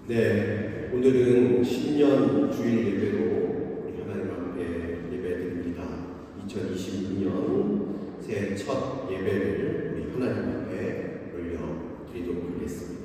네, 오늘은 신년 주일 예배로 우리 하나님 앞에 예배드립니다. 2026년 새해 첫 예배를 우리 하나님 앞에 올려드리도록 하겠습니다.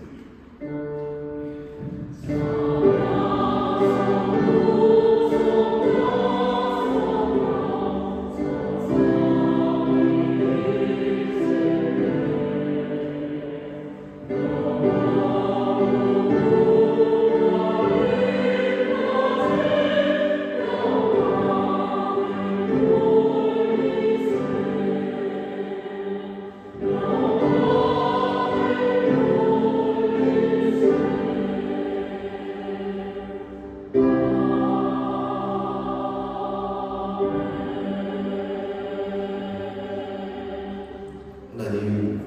하나님,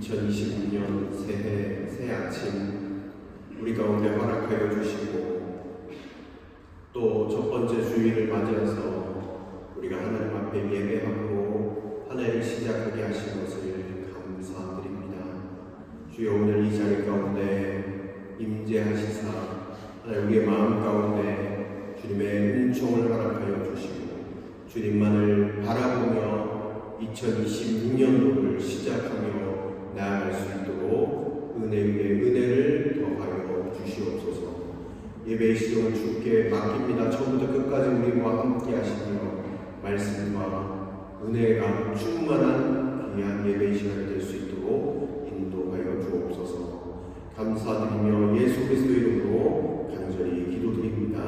2026년 새해 아침 우리 가운데 허락하여 주시고 또 첫 번째 주일을 맞이해서 우리가 하나님 앞에 예배하고 한 해를 시작하게 하신 것을 감사드립니다. 주여, 오늘 이 자리 가운데 임재하시사 하나님 우리의 마음 가운데 주님의 은총을 허락하여 주시고 주님만을 바라보며 2026년도를 시작하며 나아갈 수 있도록 은혜 위에 은혜를 더하여 주시옵소서. 예배의 시종을 주께 맡깁니다. 처음부터 끝까지 우리와 함께 하시며 말씀과 은혜가 충만한 귀한 예배의 시간이 될 수 있도록 인도하여 주옵소서. 감사드리며 예수 그리스도 이름으로 간절히 기도드립니다.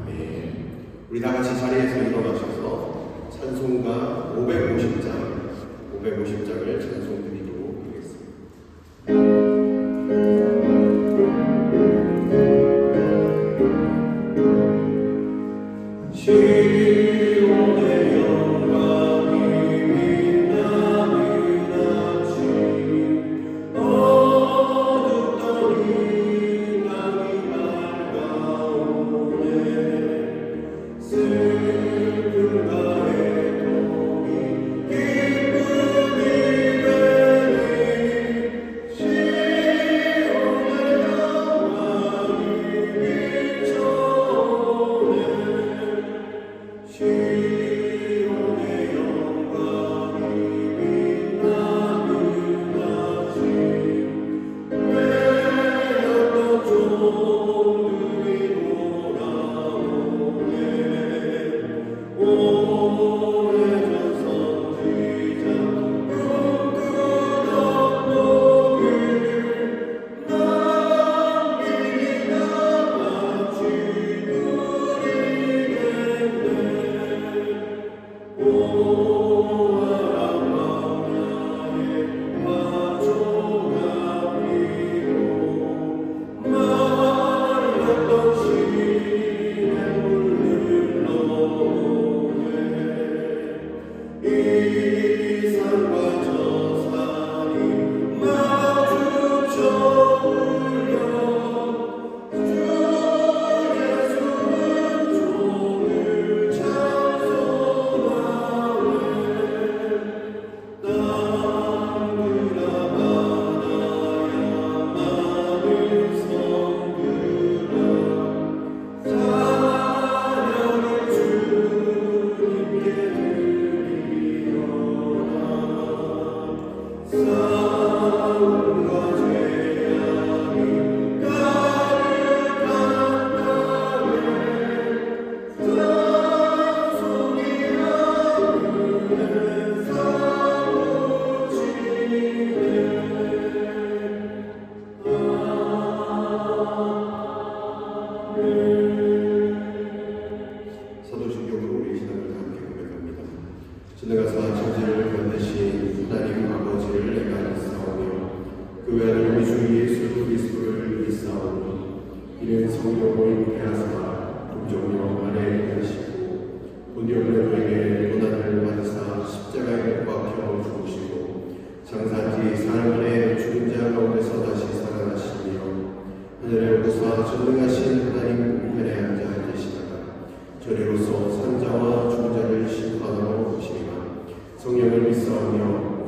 아멘. 우리 다 같이 자리에서 일어나셔서 찬송가 550장을 찬송드리도록 하겠습니다. 시온의 영광이 빛나는 아침 어둡던 이 땅이 밝아오네. 슬픔과 애통이 기쁨이 되니 시온의 영광이 비춰오네. 시온의 영광이 빛나는 아침 외였던 종들이 돌아오네. 오래전 선지자 꿈꾸던 목을 남기니 나같이 누리겠네. 오아라 광야에 마초가 피고 말랐던 시냇물을 흘러오네. 이 산과 저 산이 마주쳐 울려 주 예수는 종을 찬송하네. 땅들아 바다야 많은 성들아 찬양을 주님께 드리려나. 싸움과 재앙이 가득한 땅에 찬송이 하늘에 사무치네. 사도신경으로 우리 신앙을 함께 고백합니다. 지나가사 천지를 건너신 하나님 아버지를 내가 믿사오며 그 외아들 우리 주 예수 그리스도를 믿사오니 이는 성령으로 인하게 하사 동정녀 아내에게 하시고 본디오 빌라도에게 고난을 받으사 십자가에 못 박혀 죽으시고 장사한 지 사흘 만에 죽은 자 가운데서 다시 살아나시며 하늘에 오르사 전능하신 하나님 우편에 앉아 계시다가 저리로서 산자와 죽은 자를 심판하러 오시리라. 성령을 믿사오며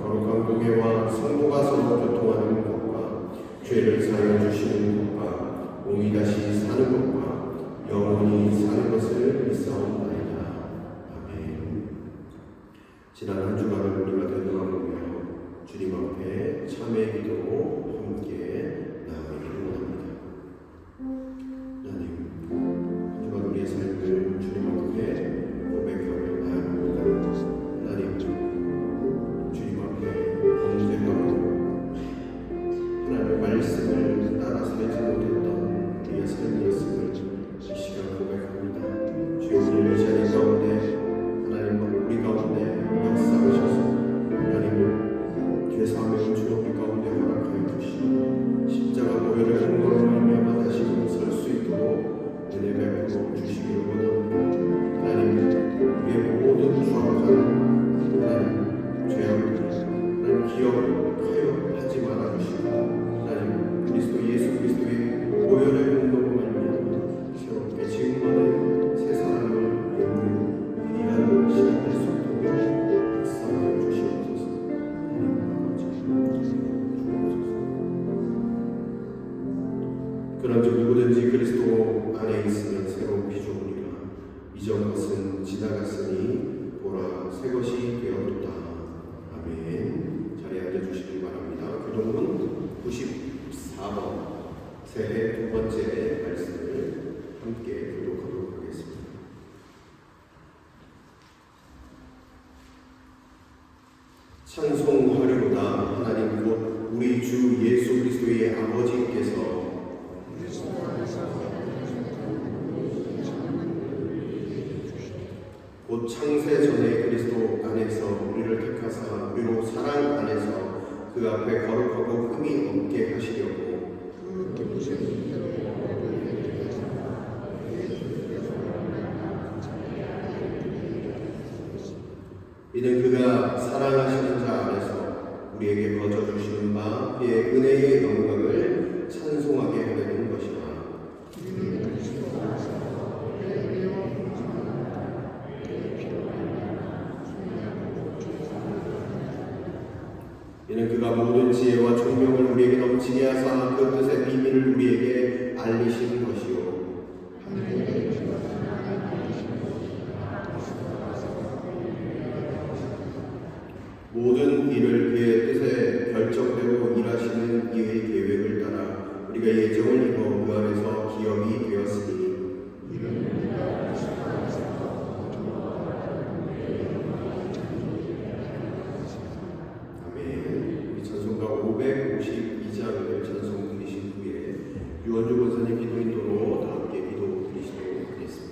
거룩한 공회와 성도가 서로 교통하는 것과 죄를 사하여 주시는 것과 몸이 다시 사는 것과 영원히 사는 것을 믿사옵나이다. 아멘. 지난 한 주간을 우리가 되돌아보며 주님 앞에 참회의 기도로 함께 나아가기를 원합니다. 하나님, 한 주간 우리의 삶을 주님 앞에 고백하며 나아갑니다. 하나님, 주님 앞에 범죄하고 하나님의 말씀을 따라 살지 못했던 우리의 삶이었음을 이 시간 고백합니다. 주여, 오늘 이 자리 가운데 하나님 우리 가운데 역사하셔서 하나님 죄사함의 은총을 우리 가운데 허락하여 주시고 십자가 보혈의 공로로 말미암아 다시금 설 수 있도록 은혜 베풀어 주시기를 원합니다. 하나님, 우리의 모든 추악한 하나님 죄악들 하나님 기억하여 하지 말아 주시고 하나님 그리스도 예수 그리스도의 보혈의 공로로 말미암아 새롭게 지금만의 새 사람을 우리 귀한 시간 될 수 있도록 역사하여 주시옵소서. 그런즉 누구든지 그리스도 안에 있으면 새로운 피조물이라 이전 것은 지나갔으니 보라 새 것이 되었도다. 아멘. 자리에 앉아주시기 바랍니다. 교동문 94번 새해 두 번째 말씀을 함께 교독하도록 하겠습니다. 찬송하리로다. 하나님 곧 우리 주 예수 그리스도의 아버지께서 곧 창세 전에 그리스도 안에서 우리를 택하사 우리로 사랑 안에서 그 앞에 거룩하고 흠이 없게 하시려고 이는 그가 사랑하시는 자 안에서 우리에게 거저주시는 바 그의 은혜의 영광을 찬송하게 하려는 것이라. 이는 그가 모든 지혜와 총명을 우리에게 넘치게 하사 그 뜻의 비밀을 우리에게 알리시는 것이요 모든 일을 그의 뜻에 결정되고 일하시는 이의 계획을 따라 우리가 예정을 입어 그 안에서 기업이 되었으니 아멘. 우리 찬송가 552장을 찬송 드리신 후에 유원주 권사님 기도 인도로 다 함께 기도 드리시도록 하겠습니다.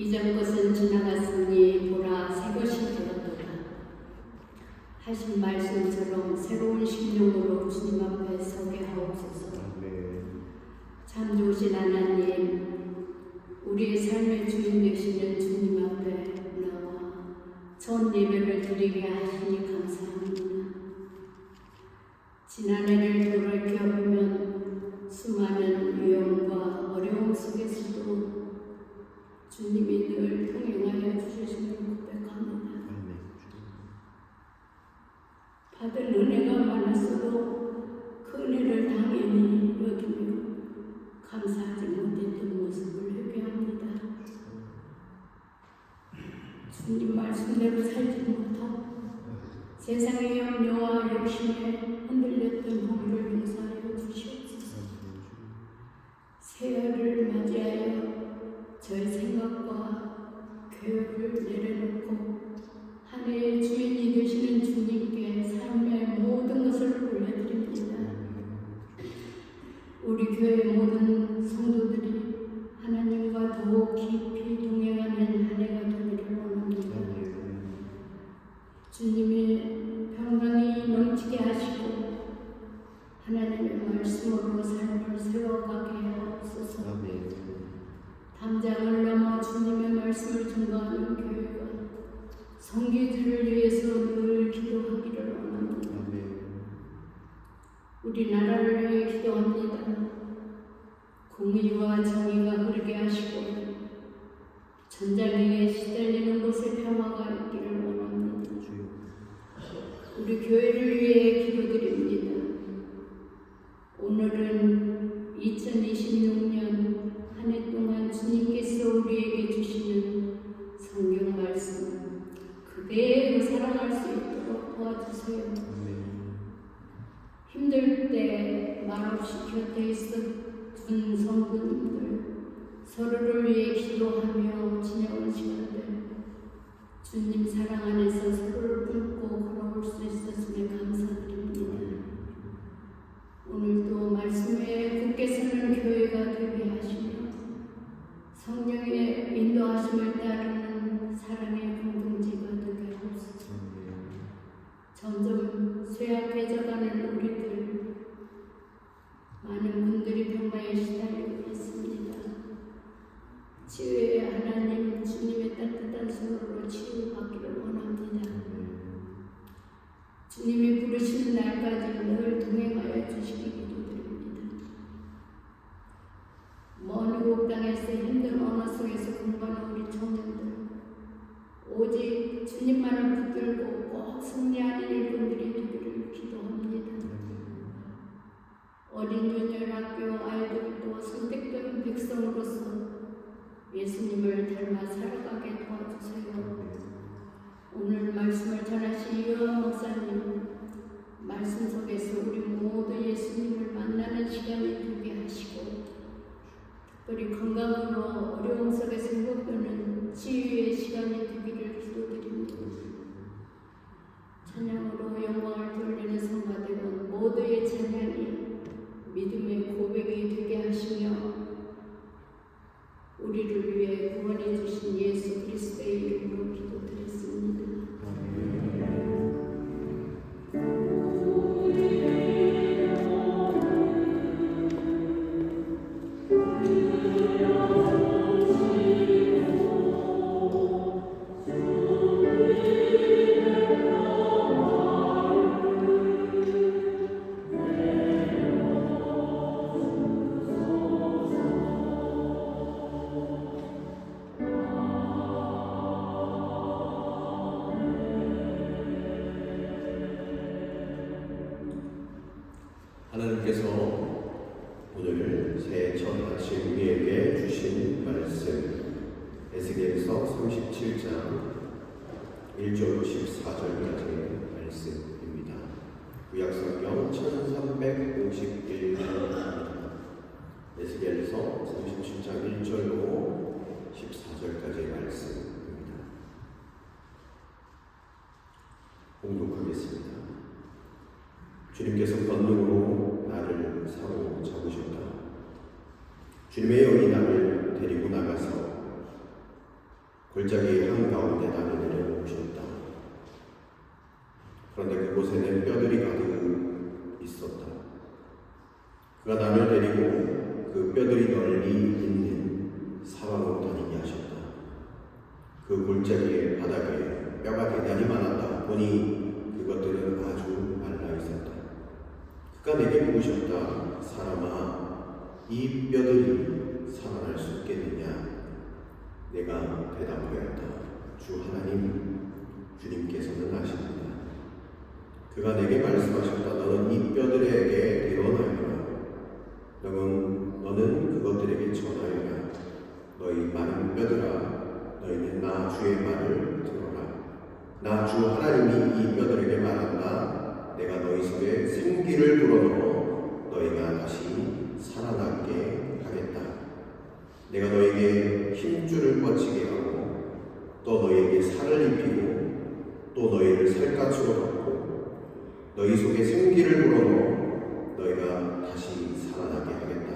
이전 것은 지나갔으니 보라 새 것이 되었도다 하신 말씀처럼 새로운 심령으로 주님 앞에 서게 하옵소서. 참 좋으신 하나님, 우리의 삶의 주인 되시는 주님 앞에 나와 전 예배를 드리게 하시니 감사합니다. 지난해를 돌이켜보면 수많은 위험과 어려움 속에서도 주님이 늘 동행하여 주셨음을 고백합니다. 받은 은혜가 많았어도 그 은혜를 당연히 여기며 감사하지 못했던 모습을 회개합니다. 주님 말씀대로 살지 못하고 세상의 염려와 욕심에 흔들렸던 우리를 용서하여 주시옵소서. 새해를 맞이하여 저의 생각과 계획을 내려놓고 한 해의 주인이 되시는 주님께 삶의 모든 것을 올려드립니다. 우리 교회 모든 성도들이 하나님과 더욱 깊이 동행하는 한 해가 되기를 원합니다. 주님이 평강이 넘치게 하시고 하나님의 말씀으로 삶을 세워가게 하옵소서. 담장을 넘어 주님의 말씀을 증거하는 교회가 성기들을 위해서 늘 기도하기를 원합니다. 우리나라를 위해 기도합니다. 공의와 정의가 흐르게 하시고 전쟁에 시달리는 곳에 평화가 있기를 원합니다. 우리 교회를 위해 기도드립니다. 오늘은 2026년 한 해 동안 주님께서 우리에게 주시는 성경 말씀 그대로 살아갈 수 있도록 도와주세요. 힘들 때 말없이 곁에 있어준 성도님들 서로를 위해 기도하며 지내온 시간들 주님 사랑 안에서 서로를 품고 걸어올 수 있었음에 감사드립니다. 오늘도 말씀에 굳게 서는 교회가 되게 하시며 성령의 인도하심을 따르는 사랑의 공동체가 되게 하옵소서. 점점 쇠약해져가는 우리들 많은 분들이 병마에 시달리고 있습니다. 치유의 하나님 주님의 따뜻한 손으로 치유받기를 원합니다. 주님이 부르시는 날까지 늘 동행하여 주시기 기도드립니다. 먼 유혹 땅에서 힘든 언어 속에서 공부하는 우리 청년들 오직 주님만을 붙들고 꼭 승리하는 일꾼들이 되기를 기도합니다. 어린 유년 학교 아이들도 선택된 백성으로서 예수님을 닮아 살아가게 도와주세요. 오늘 말씀을 전하신 이효원 목사님 말씀 속에서 우리 모두 예수님을 만나는 시간이 되게 하시고 특별히 건강으로 어려움 속에서 회복되는 치유의 시간이 되기를 기도드립니다. 찬양으로 영광을 돌리는 성가대원 모두의 찬양이 믿음의 고백이 되게 하시며 우리를 위해 구원해 주신 예수 그리스도의 이름으로 기도드렸습니다. 하나님께서 오늘 새해 첫 아침 우리에게 주신 말씀 에스겔서 37장 1절 14절까지의 말씀입니다. 구약성경 1351장 에스겔서 37장 1절로 14절까지의 말씀입니다. 봉독하겠습니다. 주님께서 권능으로 나를 사로잡으셨다. 주님의 영이 나를 데리고 나가서 골짜기 한가운데다 내려오셨다. 그런데 그곳에는 뼈들이 가득 있었다. 그가 나를 데리고 그 뼈들이 널리 있는 사방으로 다니게 하셨다. 그 골짜기의 바닥에 뼈가 대단히 많았다. 보니 그것들은 아주 말라 있었다. 그가 내게 물으셨다. 사람아, 이 뼈들이 살아날 수 있겠느냐? 내가 대답하였다. 주 하나님, 주님께서는 아십니다. 그가 내게 말씀하셨다. 너는 이 뼈들에게 대언하여라. 너는 그것들에게 전하여라. 너희 마른 뼈들아, 너희는 나 주의 말을 들어라. 나 주 하나님이 이 뼈들에게 말한다. 내가 너희 속에 생기를 불어넣어 너희가 다시 살아나게 하겠다. 내가 너희에게 힘줄을 뻗치게 하고 또 너희에게 살을 입히고 또 너희를 살갗으로 덮고 너희 속에 생기를 불어넣어 너희가 다시 살아나게 하겠다.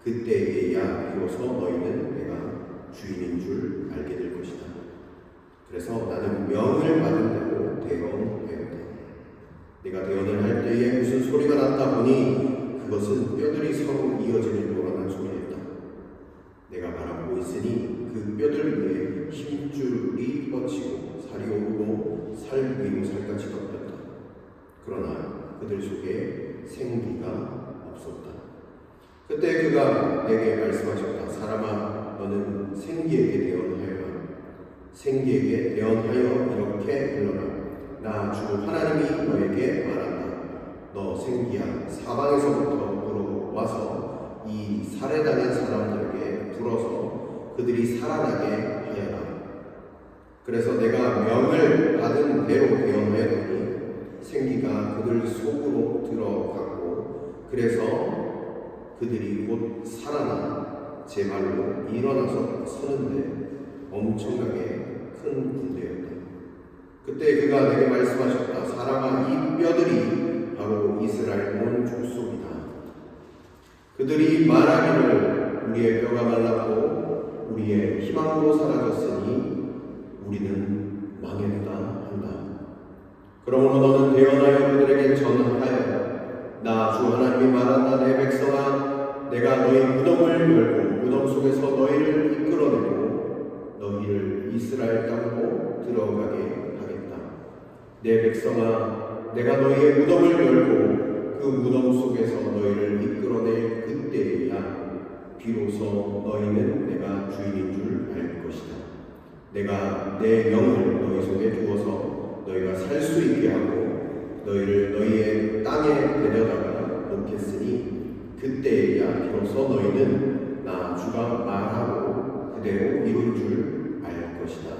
그때에야 비로소 너희는 내가 주인인 줄 알게 될 것이다. 그래서 나는 명을 받은 대로 대언하였다. 내가 대언을 할 때에 무슨 소리가 났다 보니 그것은 뼈들이 서로 이어지는 요란한 소리였다. 내가 바라보고 있으니 그 뼈들 위에 힘줄이 뻗치고 살이 오르고 살 위로 살같이 덮였다. 그러나 그들 속에 생기가 없었다. 그때 그가 내게 말씀하셨다. 사람아, 너는 생기에게 대언하여라. 생기에게 대언하여 이렇게 불러라. 나 주 하나님이 너에게 말한다. 너 생기야, 사방에서부터 들어와서 이 살해당한 사람들에게 불어서 그들이 살아나게 하여라. 그래서 내가 명을 받은 대로 대언하였더니 생기가 그들 속으로 들어갔고 그래서 그들이 곧 살아나 제 발로 일어나서 서는데 엄청나게 큰 군대였다. 그때 그가 내게 말씀하셨다. 사람아, 이 뼈들이 바로 이스라엘 온 족속이다. 그들이 말하기를 우리의 뼈가 말랐고 우리의 희망도 사라졌으니 우리는 망했다 한다. 그러므로 너는 대언하여 그들에게 전하여 나 주 하나님이 말한다. 내 백성아, 내가 너희 무덤을 열고 무덤 속에서 너희를 이끌어내고 너희를 이스라엘 땅으로 들어가게 하겠다. 내 백성아, 내가 너희의 무덤을 열고 그 무덤 속에서 너희를 이끌어낼 그때에야 비로소 너희는 내가 주인인 줄 알 것이다. 내가 내 영을 너희 속에 두어서 너희가 살 수 있게 하고 너희를 너희의 땅에 데려다가 놓겠으니 그때에야 비로소 너희는 나 주가 말하고 그대로 이룬 줄 알 것이다.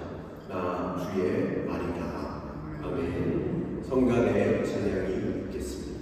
나 주의 말이다. 아멘. 성간의 찬양이 있겠습니다.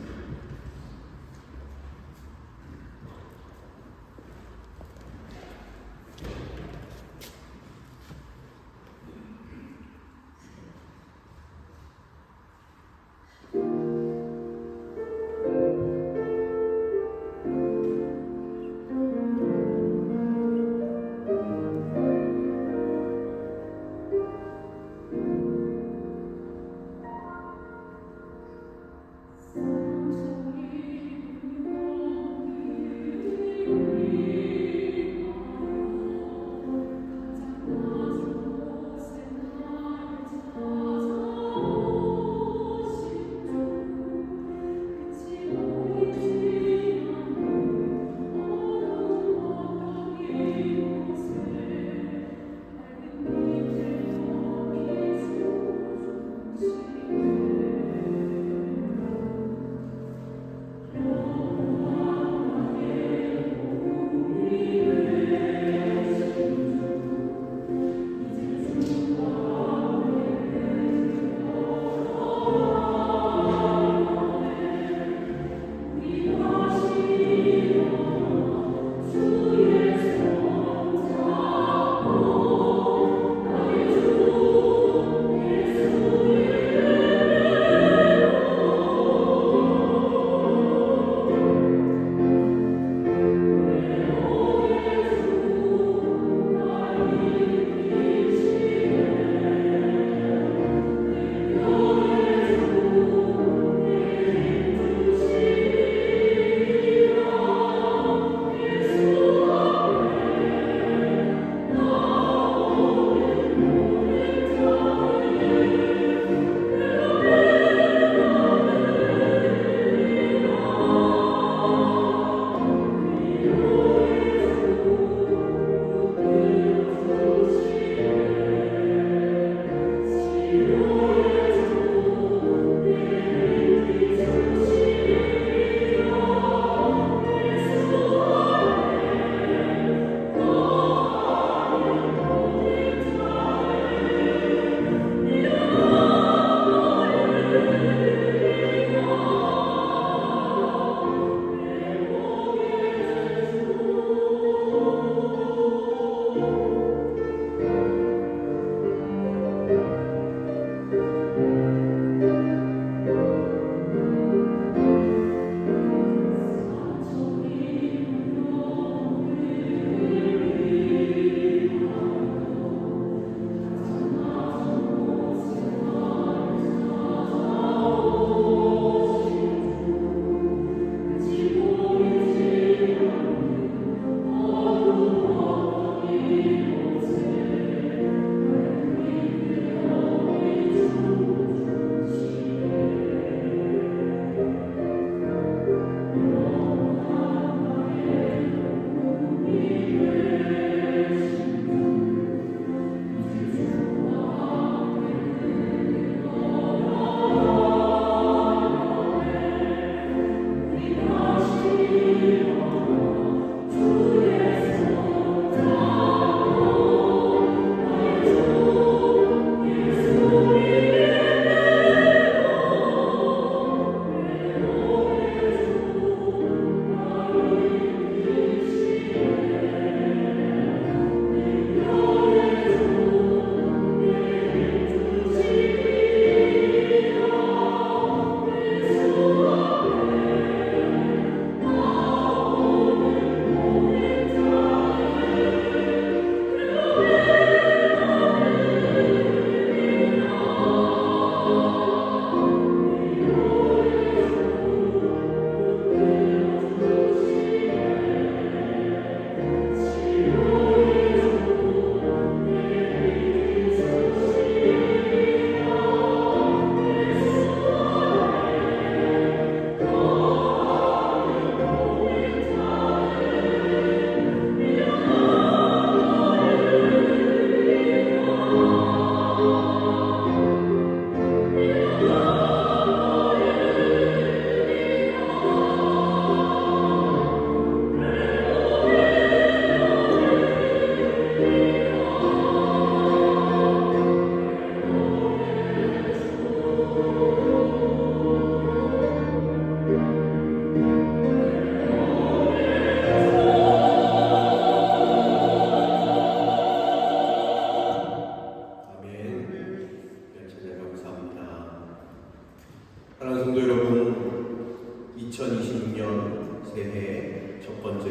성도 여러분, 2026년 새해 첫 번째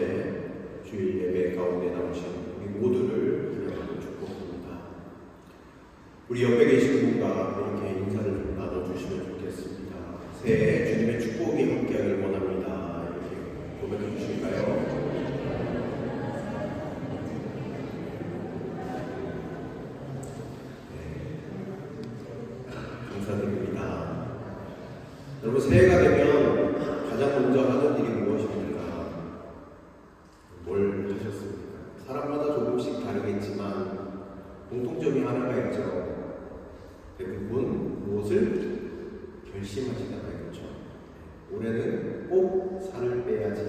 주일 예배 가운데 나오신 우리 모두를 환영하고 축복합니다. 우리 옆에 계신 분과 이렇게 인사를 좀 나눠주시면 좋겠습니다. 새해 주님의 축복이 함께하길 원합니다. 이렇게 고백해 주실까요? 감사드립니다. 여러분, 새해가 되면 가장 먼저 하는 일이 무엇입니까? 뭘 하셨습니까? 사람마다 조금씩 다르겠지만 공통점이 하나가 있죠. 대부분 무엇을 결심하시잖아요. 그렇죠? 올해는 꼭 살을 빼야지,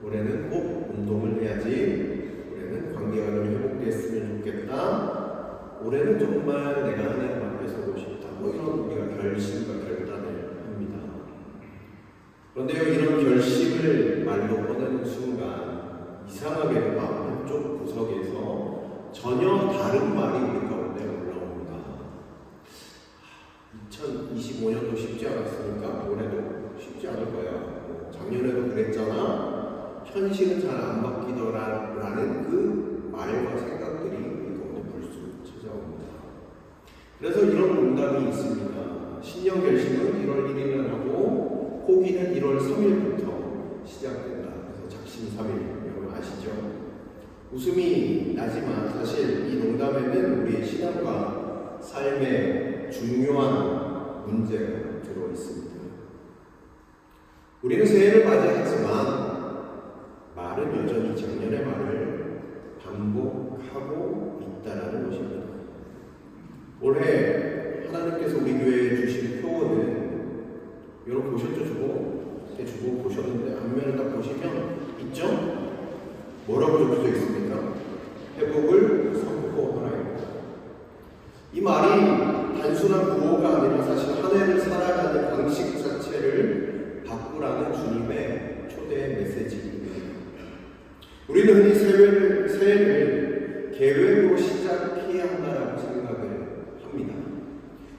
올해는 꼭 운동을 해야지, 올해는 관계가 좀 회복됐으면 좋겠다, 올해는 정말 내가 하나님 앞에 서고 싶다, 이런 우리가 결심과 결단을 합니다. 그런데요, 이런 결심을 말로 꺼내는 순간 이상하게도 마음 한쪽 구석에서 전혀 다른 말이 우리 가운데 올라옵니다. 2025년도 쉽지 않았으니까 올해도 쉽지 않을 거야. 작년에도 그랬잖아. 현실은 잘 안 바뀌더라라는 그 말과 생각들이 우리 가운데 불쑥 찾아옵니다. 그래서 이런 농담이 있습니다. 신년 결심은 1월 1일 날 하고 포기는 1월 3일부터 시작된다. 그래서 작심삼일, 여러분 아시죠? 웃음이 나지만 사실 이 농담에는 우리의 신앙과 삶의 중요한 문제가 들어 있습니다. 우리는 새해를 맞이하지만 말은 여전히 작년의 말을 반복하고 있다는 것입니다. 올해 하나님께서 우리 교회에 주신 표어는 여러분 보셨죠? 주보 보셨는데 앞면을 딱 보시면 있죠? 뭐라고 적혀져 있습니까? 회복을 선포하라입니다. 이 말이 단순한 구호가 아니라 사실 한 해를 살아가는 방식 자체를 바꾸라는 주님의 초대 메시지입니다. 우리는 흔히 새해를 계획으로 시작해야 한다고 생각을 합니다.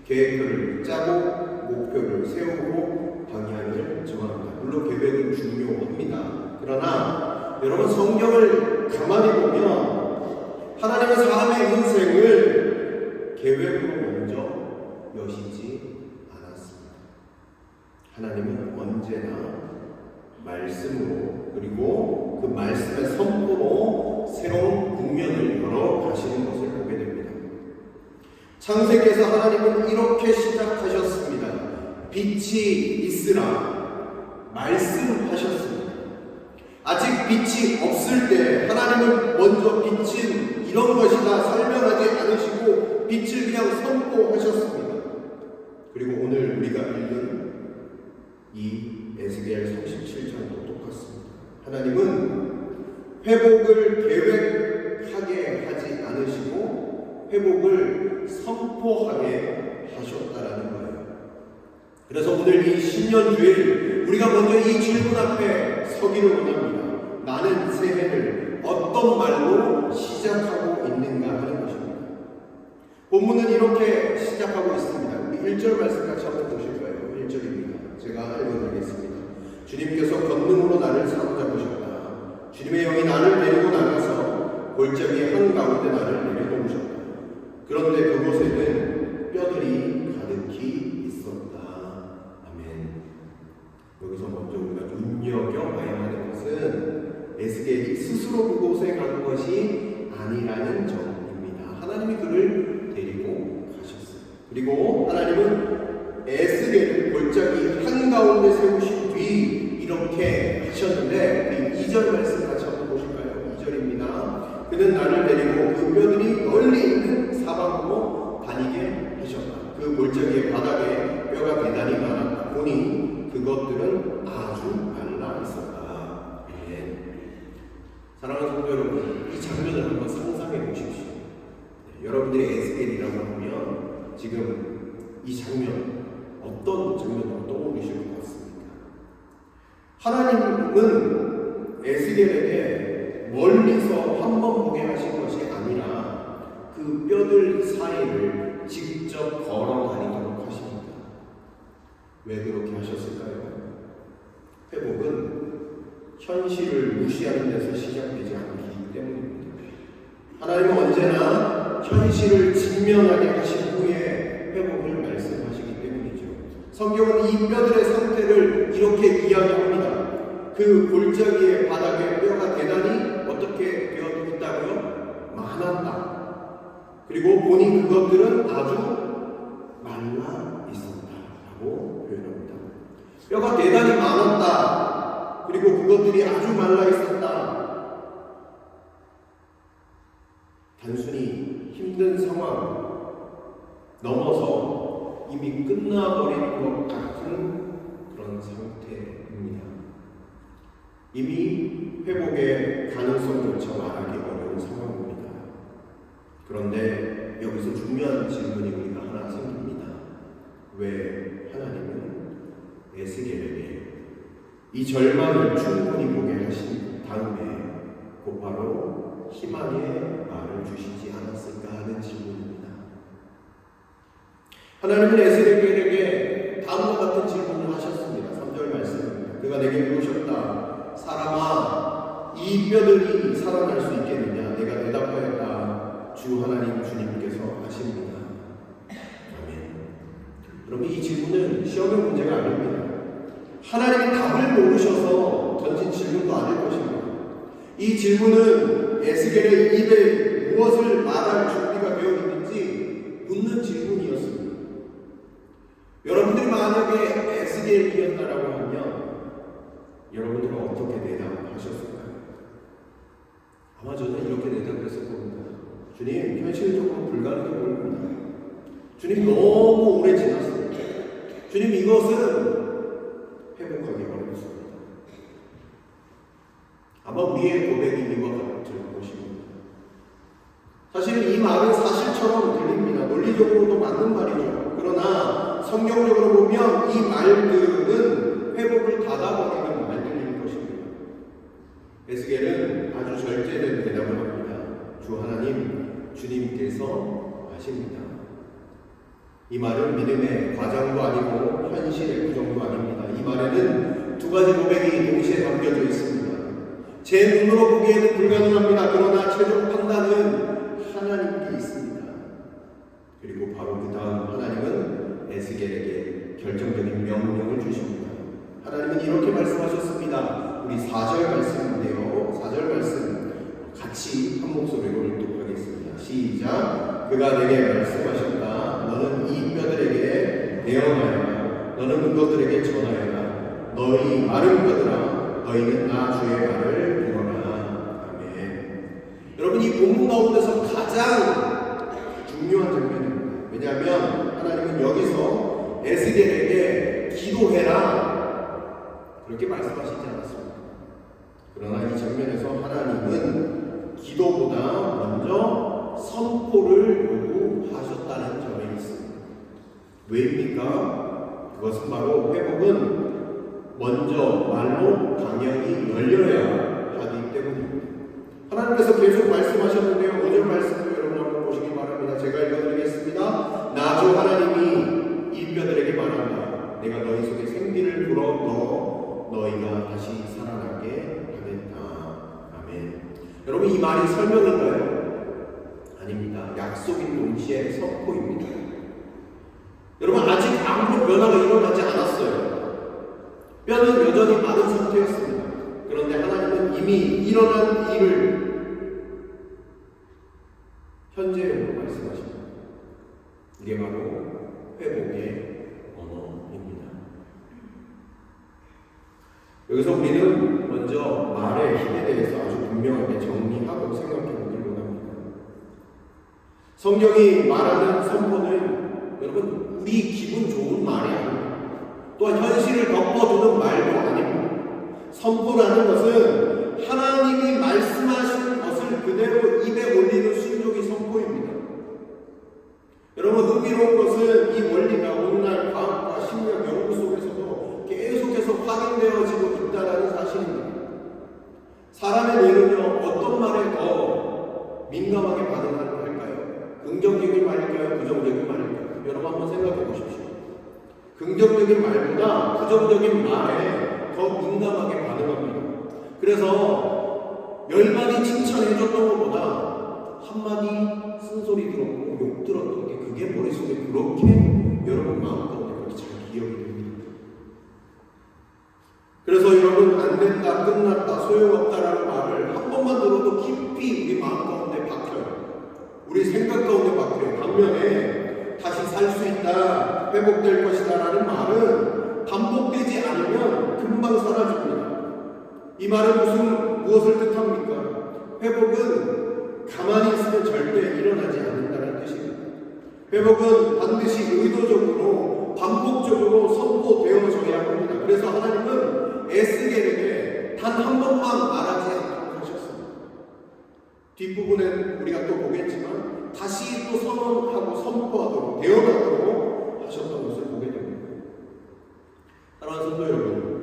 계획을 짜고 목표를 세우고 방향을 정합니다. 물론 계획은 중요합니다. 그러나 여러분, 성경을 가만히 보면 하나님은 사람의 인생을 계획으로 먼저 여시지 않았습니다. 하나님은 언제나 말씀으로, 그리고 그 말씀의 선포로 새로운 국면을 열어 가시는 것을 보게 됩니다. 창세기에서 하나님은 이렇게 시작하셨습니다. 빛이 있으라 말씀하셨습니다. 아직 빛이 없을 때 하나님은 먼저 빛은 이런 것이다 설명하지 않으시고 빛을 그냥 선포하셨습니다. 그리고 오늘 우리가 읽은 이 에스겔 37장도 똑같습니다. 하나님은 회복을 계획하게 하지 않으시고 회복을 선포하게 하셨다라는 거예요. 그래서 오늘 이 신년주일 우리가 먼저 이 질문 앞에 서기를 원합니다. 나는 새해를 어떤 말로 시작하고 있는가 하는 것입니다. 본문은 이렇게 시작하고 있습니다. 우리 1절 말씀 같이 한번 보실까요? 1절입니다. 제가 읽어드리겠습니다. 주님께서 권능으로 나를 사로잡으셨다. 주님의 영이 나를 데리고 나가서 골짜기 한가운데 나를 내려놓으셨다. 그런데 그곳에는 뼈들이 가득히 있었다. 아멘. 여기서 먼저 우리가 눈여겨봐야 하는 것은 에스겔이 스스로 그곳에 간 것이 아니라는 점입니다. 하나님이 그를 데리고 가셨어요. 그리고 하나님은 에스겔을 골짜기 한가운데 세우신 뒤 이렇게 하셨는데, 2절 말씀 같이 한번 보실까요? 2절입니다. 그는 나를 데리고 그 뼈들이 널리 있는 사방으로 다니게 하셨다. 그 골짜기의 바닥에 뼈가 대단히 많았다. 보니 그것들은 아주 말라 있었다. 네. 사랑하는 성도 여러분, 이 장면을 한번 상상해 보십시오. 네, 여러분들이 에스겔이라고 하면 지금 이 장면 어떤 장면으로 떠오르실 것 같습니까? 하나님은 에스겔에게 멀리서 한 번 보게 하신 것이 아니라 그 뼈들 사이를 직접 걸어 다니도록 하십니다. 왜 그렇게 하셨을까요? 회복은 현실을 무시하는 데서 시작되지 않기 때문입니다. 하나님은 언제나 현실을 직면하게 하신 후에 회복을 말씀하시기 때문이죠. 성경은 이 뼈들의 상태를 이렇게 이야기합니다. 그 골짜기의 바닥에 뼈가 대단히 어떻게 되어 있다고요? 많았다. 그리고 보니 그것들은 아주 말라 있었다라고 표현합니다. 뼈가 대단히 많았다. 그리고 그것들이 아주 말라 있었다. 단순히 힘든 상황 넘어서 이미 끝나버린 것 같은 그런 상태입니다. 이미 회복의 가능성조차 말하기 어려운 상황입니다. 그런데 여기서 중요한 질문이 우리가 하나 생깁니다. 왜 하나님은 에스겔에게 이 절망을 충분히 보게 하신 다음에 곧바로 희망의 말을 주시지 않았을까 하는 질문입니다. 하나님은 에스겔에게 다음과 같은 질문을 하셨습니다. 3절 말씀입니다. 그가 내게 물으셨다. 사람아, 이 뼈들이 살아날 수 있겠느냐? 내가 대답하였다. 주 하나님 주님께서 하십니다. 아멘. 여러분, 이 질문은 시험의 문제가 아닙니다. 하나님이 답을 모르셔서 던진 질문도 아닐 것입니다. 이 질문은 에스겔의 입에 무엇을 말할 준비가 되어 있는지 묻는 질문이었습니다. 여러분들이 만약에 에스겔이었다라고 하면 여러분들은 어떻게 대답하셨을까요? 아마 저는 이렇게 대답했을 겁니다. 주님, 현실적으로 불가능해 보입니다. 주님, 너무 오래 지났습니다. 주님, 이것은 회복하기 어렵습니다. 아마 우리의 고백이 이와 같을 것입니다. 사실 이 말은 사실처럼 들립니다. 논리적으로도 맞는 말이죠. 그러나 성경적으로 보면 이 말들은 회복을 닫아버리는 말들일 것입니다. 에스겔은 아주 절제된 대답을 합니다. 주 하나님, 주님께서 하십니다. 이 말은 믿음의 과장도 아니고 현실의 부정도 아닙니다. 이 말에는 두 가지 고백이 동시에 담겨져 있습니다. 제 눈으로 보기에는 불가능합니다. 그러나 최종 판단은 하나님께 있습니다. 그리고 바로 그 다음 하나님은 에스겔에게 결정적인 명령을 주십니다. 하나님은 이렇게 말씀하셨습니다. 우리 4절 말씀인데요. 4절 말씀 같이 한 목소리로 읽도록하겠습니다. 시작. 그가 내게 말씀하셨다. 너는 이 뼈들에게 대언하여라. 너는 그것들에게 전하여라. 너희 마른 뼈들아, 너희는 나 주의 말을 들어라. 아멘. 여러분, 이 본문 가운데서 가장 중요한 장면입니다. 왜냐하면 하나님은 여기서 에스겔에게 기도해라 그렇게 말씀하시지 않았습니다. 그러나 이 장면에서 하나님은 기도보다 먼저 선포를 요구하셨다는 점이 있습니다. 왜입니까? 그것은 바로 회복은 먼저 말로 방향이 열려야 하기 때문입니다. 하나님께서 계속 말씀하셨는데요. 5절 말씀을 여러분 한번 보시기 바랍니다. 제가 읽어드리겠습니다. 나 주 하나님이 이 뼈들에게 말한다. 내가 너희 속에 생기를 불어 너희가 다시 살아나게 하겠다. 아멘. 여러분, 이 말이 설명인가요? 아닙니다. 약속인 동시에 선포입니다. 여러분, 아직 아무런 변화가 일어나지 않았어요. 뼈는 여전히 마른 상태였습니다. 그런데 하나님은 이미 일어난 일을 현재형으로 말씀하십니다. 이게 바로 회복의 언어입니다. 여기서 우리는 먼저 말의 힘에 대해서 아주 분명하게 정리하고 생각해 보기로 합니다. 성경이 말하는 선포는 여러분 우리 기분 좋은 말이 아닙니다. 또한 현실을 덮어두는 말도 아닙니다. 선포라는 것은 하나님이 말씀하신 것을 그대로 입에 올리는 순종이 선포입니다. 여러분, 흥미로운 것은 이 원리가 오늘날 과학과 심리학 연구 속에서도 계속해서 확인되어지고 있다는 사실입니다. 사람의 뇌는요, 어떤 말에 더 민감하게 반응할까요? 긍정적인 말일까요? 부정적인 말일까요? 여러분 한번 생각해 보십시오. 긍정적인 말보다 부정적인 말에 더 민감하게 반응합니다. 그래서 10마디 칭찬해줬던 것보다 한마디 쓴소리 들었고 욕 들었던 게 그게 머릿속에 그렇게 여러분 마음 가운데 그렇게 잘 기억이 됩니다. 그래서 여러분 안 된다, 끝났다, 소용없다라는 말을 한 번만 들어도 깊이 우리 마음 가운데 박혀요. 우리 생각 가운데 박혀요. 반면에 다시 살 수 있다, 회복될 것이다 라는 말은 반복되지 않으면 금방 사라집니다. 이 말은 무엇을 뜻합니까? 회복은 가만히 있으면 절대 일어나지 않는다는 뜻입니다. 회복은 반드시 의도적으로 반복적으로 선포되어져야 합니다. 그래서 하나님은 에스겔에게 단 한 번만 말하지 않도록 하셨습니다. 뒷부분엔 우리가 또 보겠지만 다시 또 선언하고 선포하도록 대언하도록 하셨던 것을 보게 됩니다. 사랑하는 성도 여러분,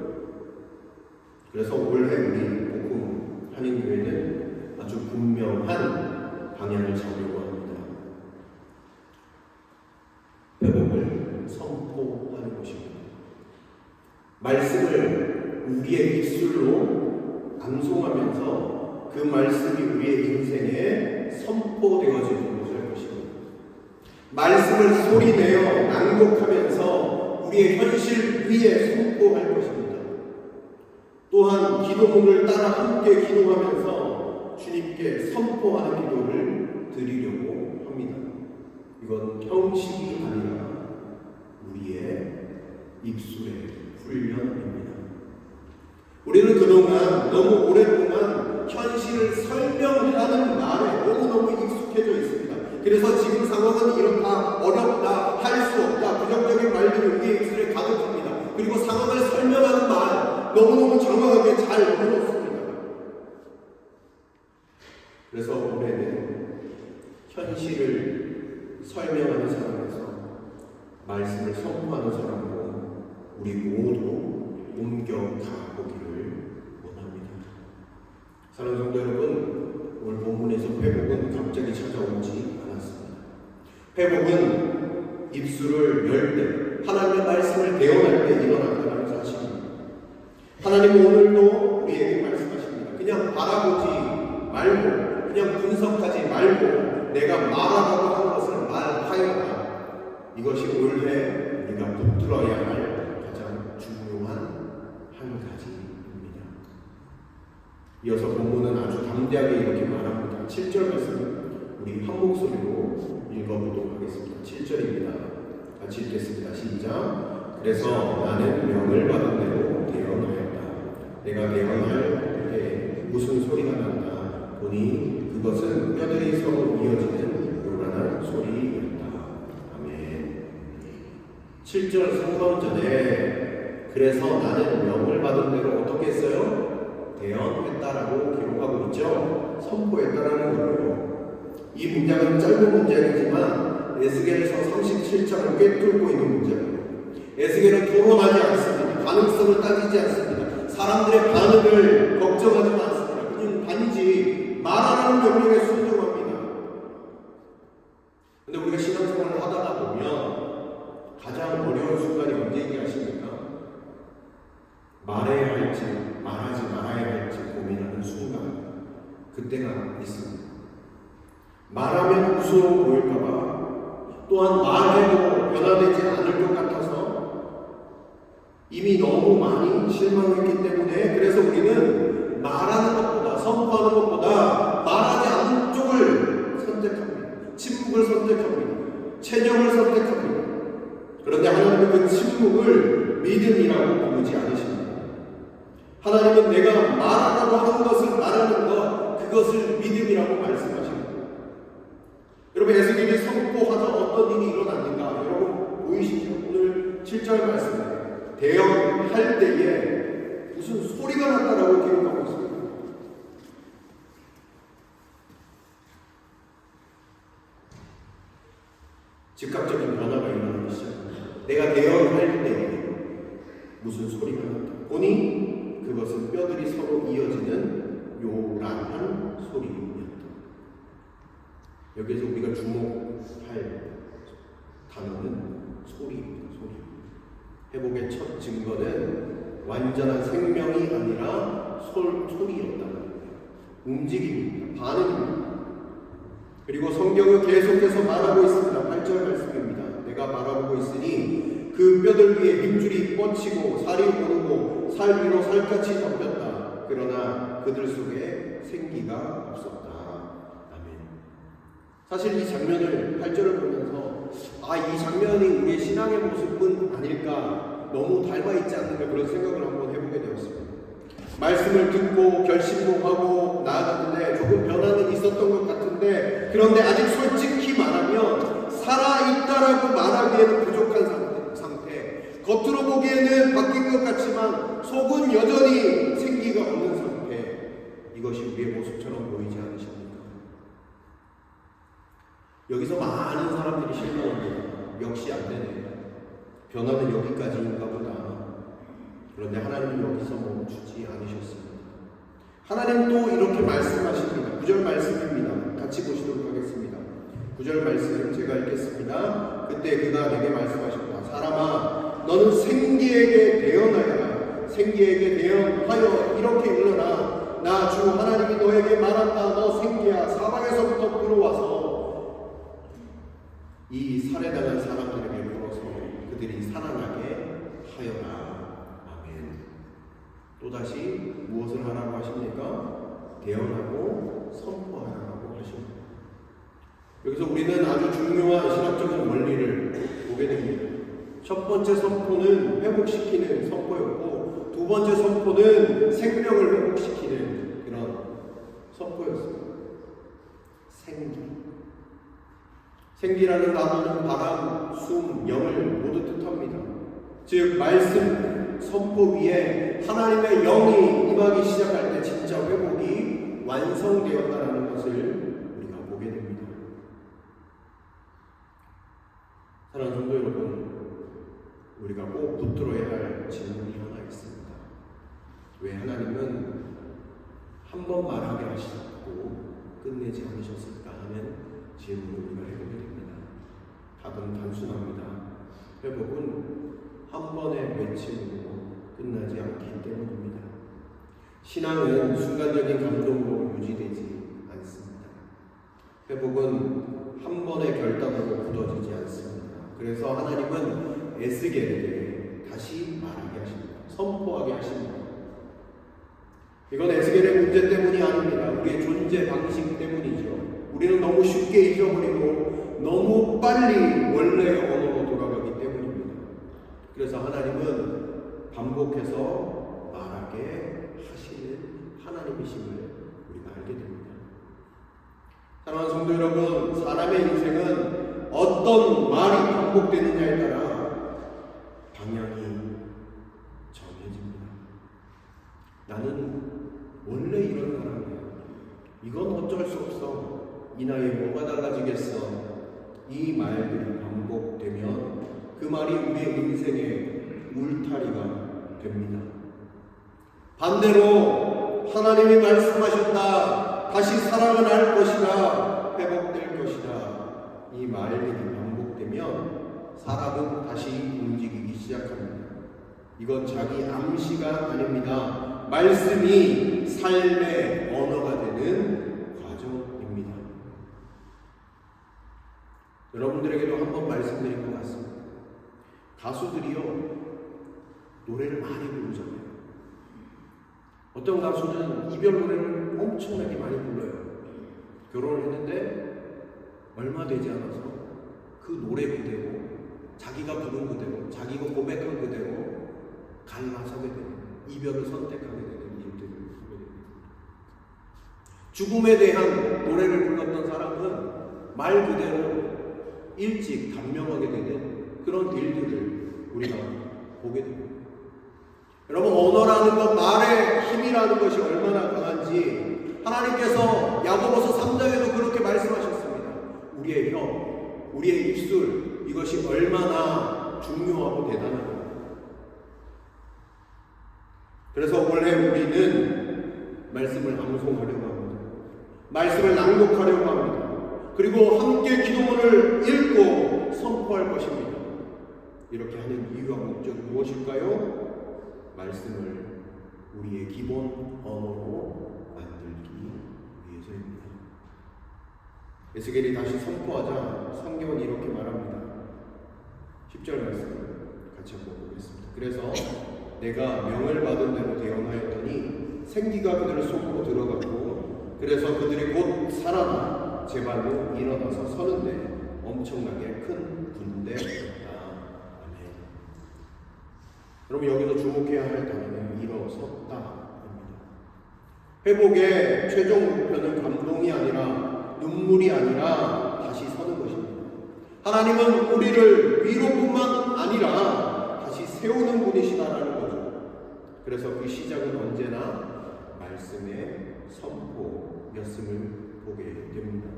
그래서 올해 우리 복음 한인교회는 아주 분명한 방향을 잡으려고 합니다. 회복을 선포하는 것입니다. 말씀을 우리의 입술로 암송하면서 그 말씀이 우리의 인생에 선포되어지는 것을 것입니다. 말씀을 소리내어 낭독하면서 우리의 현실 위에 선포할 것입니다. 또한 기도문을 따라 함께 기도하면서 주님께 선포하는 기도를 드리려고 합니다. 이건 형식이 아니라 우리의 입술의 훈련입니다. 우리는 그동안 너무 오랫동안 현실을 설명하는 말에 너무너무 익숙해져 있습니다. 그래서 지금 상황은 이렇다, 어렵다, 할 수 없다, 부정적인 말들이 우리의 입술에 가득합니다. 그리고 상황을 설명하는 말 너무너무 정확하게 잘 들었습니다. 그래서 올해는 현실을 설명하는 사람에서 말씀을 선포하는 사람으로 우리 모두 옮겨가 보기를 원합니다. 사랑하는 성도 여러분, 오늘 본문에서 회복은 갑자기 찾아오지 않았습니다. 회복은 입술을 열 때, 하나님의 말씀을 대언할 때 일어난다는 사실입니다. 하나님은 오늘도 우리에게 말씀하십니다. 그냥 바라보지 말고, 그냥 분석하지 말고 내가 말하라고 한 것을 말하여라. 이것이 올해 우리가 붙들어야 할 가장 중요한 한 가지입니다. 이어서 본문은 아주 담대하게 이렇게 말합니다. 7절 말씀은 우리 한 목소리로 읽어보도록 하겠습니다. 7절입니다. 같이 읽겠습니다. 시작. 그래서 나는 명을 받은 대로 대언하였다. 내가 대언할 때 무슨 소리가 난다. 보니 그것은 뼈들이 서로 이어지는 요란한 소리였다. 아멘. 7절 상반절에 그래서 나는 명을 받은 대로 어떻게 했어요? 대언했다라고 기록하고 있죠. 선포했다라는 거예요. 이 문장은 짧은 문장이지만 에스겔서 37장을 꿰뚫고 있는 문장이에요. 에스겔은 토론하지 않습니다. 가능성을 따지지 않습니다. 사람들의 반응을 걱정하지 않습니다. 그냥 단지 말하라는 명령에 순종합니다. 근데 우리가 신앙생활을 하다가 보면 가장 어려운 순간이 언제인지 아십니까? 말해야 할지 말하지 말아야 할지 고민하는 순간, 그때가 있습니다. 말하면 무서워 보일까봐, 또한 말해도 변화되지 않을 것 같아서 이미 너무 많이 실망했기 때문에, 그래서 우리는 말하는 것보다, 선포하는 것보다 말하지 않는 쪽을 선택합니다. 침묵을 선택합니다. 체념을 선택합니다. 그런데 하나님은 그 침묵을 믿음이라고 부르지 않으십니다. 하나님은 내가 말하라고 하는 것을 말하는 것, 그것을 믿음이라고 말씀하십니다. 여러분, 에스겔이 선포하자 어떤 일이 일어났는가? 여러분 보이시죠? 오늘 7절 말씀, 대언할 때에 무슨 소리가 났다라고 기록하고 있습니다. 즉각적인 변화가 일어나기 시작합니다. 내가 대언할 때에 무슨 소리가 났다. 보니 그것은 뼈들이 서로 이어지는 요란한 소리입니다. 여기에서 우리가 주목할 단어는 소리입니다. 소리. 회복의 첫 증거는 완전한 생명이 아니라 소리였다는 거예요. 움직임입니다. 반응입니다. 그리고 성경은 계속해서 말하고 있습니다. 8절 말씀입니다. 내가 바라보고 있으니 그 뼈들 위에 힘줄이 뻗치고 살이 오르고 살 위로 살갗이 덮였다. 그러나 그들 속에 생기가 없었다. 아멘. 사실 이 장면을 8절을 보면서 이 장면이 우리의 신앙의 모습은 아닐까, 너무 닮아있지 않는가 그런 생각을 한번 해보게 되었습니다. 말씀을 듣고 결심하고 나아갔는데 조금 변화는 있었던 것 같은데, 그런데 아직 솔직히 말하면 살아있다라고 말하기에는 부족한 상태, 겉으로 보기에는 바뀐 것 같지만 속은 여전히 생기가 없는 상태, 이것이 우리의 모습처럼 보이지 않으십니까? 여기서 많은 사람들이 실망합니다. 역시 안 되네. 변화는 여기까지인가 보다. 그런데 하나님은 여기서 멈추지 않으셨습니다. 하나님 또 이렇게 말씀하십니다. 9절 말씀입니다. 같이 보시도록 하겠습니다. 9절 말씀 제가 읽겠습니다. 그때 그가 내게 말씀하셨다. 사람아, 너는 생기에게 대언하여라. 생기에게 대언하여 이렇게 일러라. 나 주 하나님이 너에게 말한다. 너 생기야, 사방에서부터 불어와서 이 살해당한 사람들에게 불어서 그들이 살아나게 하여라. 또다시 무엇을 하라고 하십니까? 대언하고 선포하라고 하십니다. 여기서 우리는 아주 중요한 신학적인 원리를 보게 됩니다. 첫 번째 선포는 회복시키는 선포였고, 두 번째 선포는 생명을 회복시키는 그런 선포였습니다. 생기라는 단어는 바람, 숨, 영을 모두 뜻합니다. 즉 말씀, 선포 위에 하나님의 영이 임하기 시작할 때 진짜 회복이 완성되었다는 것을 우리가 보게 됩니다. 사랑하는 성도 여러분, 우리가 꼭 붙들어야 할 질문이 하나 있습니다. 왜 하나님은 한 번 말하게 하시고 끝내지 않으셨을까 하는 질문을 우리가 해보게 됩니다. 답은 단순합니다. 회복은 한 번의 외침으로 끝나지 않기 때문입니다. 신앙은 순간적인 감동으로 유지되지 않습니다. 회복은 한 번의 결단으로 굳어지지 않습니다. 그래서 하나님은 에스겔에게 다시 말하게 하십니다. 선포하게 하십니다. 이건 에스겔의 문제 때문이 아닙니다. 우리의 존재 방식 때문이죠. 우리는 너무 쉽게 잊어버리고 너무 빨리 원래의 언어로 돌아가기 때문입니다. 그래서 하나님은 반복해서 말하게 하시는 하나님이심을 우리가 알게 됩니다. 사랑하는 성도 여러분, 사람의 인생은 어떤 말이 반복되느냐에 따라 방향이 정해집니다. 나는 원래 이런 사람이야. 이건 어쩔 수 없어. 이 나이에 뭐가 달라지겠어. 이 말들이 반복되면 그 말이 우리의 인생의 울타리가 됩니다. 반대로 하나님이 말씀하셨다. 다시 사랑을 할 것이다. 회복될 것이다. 이 말들이 반복되면 사람은 다시 움직이기 시작합니다. 이건 자기 암시가 아닙니다. 말씀이 삶의 언어가 되는 과정입니다. 여러분들에게도 한번 말씀드릴 것 같습니다. 가수들이요, 노래를 많이 부르잖아요. 어떤 가수는 이별 노래를 엄청나게 많이 불러요. 결혼을 했는데 얼마 되지 않아서 그 노래 그대로, 자기가 부른 그대로, 자기가 고백한 그대로 갈라서게 되는, 이별을 선택하게 되는 일들을 보게 됩니다. 죽음에 대한 노래를 불렀던 사람은 말 그대로 일찍 단명하게 되는 그런 일들을 우리가 보게 됩니다. 여러분, 언어라는 것, 말의 힘이라는 것이 얼마나 강한지 하나님께서 야고보서 3장에도 그렇게 말씀하셨습니다. 우리의 혀, 우리의 입술, 이것이 얼마나 중요하고 대단한가. 그래서 원래 우리는 말씀을 암송하려고 합니다. 말씀을 낭독하려고 합니다. 그리고 함께 기도문을 읽고 선포할 것입니다. 이렇게 하는 이유와 목적이 무엇일까요? 말씀을 우리의 기본 언어로 만들기 위해서입니다. 에스겔이 다시 선포하자 성경은 이렇게 말합니다. 10절 말씀 같이 한번 보겠습니다. 그래서 내가 명을 받은 대로 대언하였더니 생기가 그들 속으로 들어가고 그래서 그들이 곧 살아나 제 발로 일어나서 서는데 엄청나게 큰 군대였다. 아멘. 여러분 여기서 주목해야 할 단어는 일어섰다. 회복의 최종 목표는 감동이 아니라 눈물이 아니라 다시 서는 것입니다. 하나님은 우리를 위로뿐만 아니라 다시 세우는 분이시다라는 거죠. 그래서 그 시작은 언제나 말씀의 선포였음을 보게 됩니다.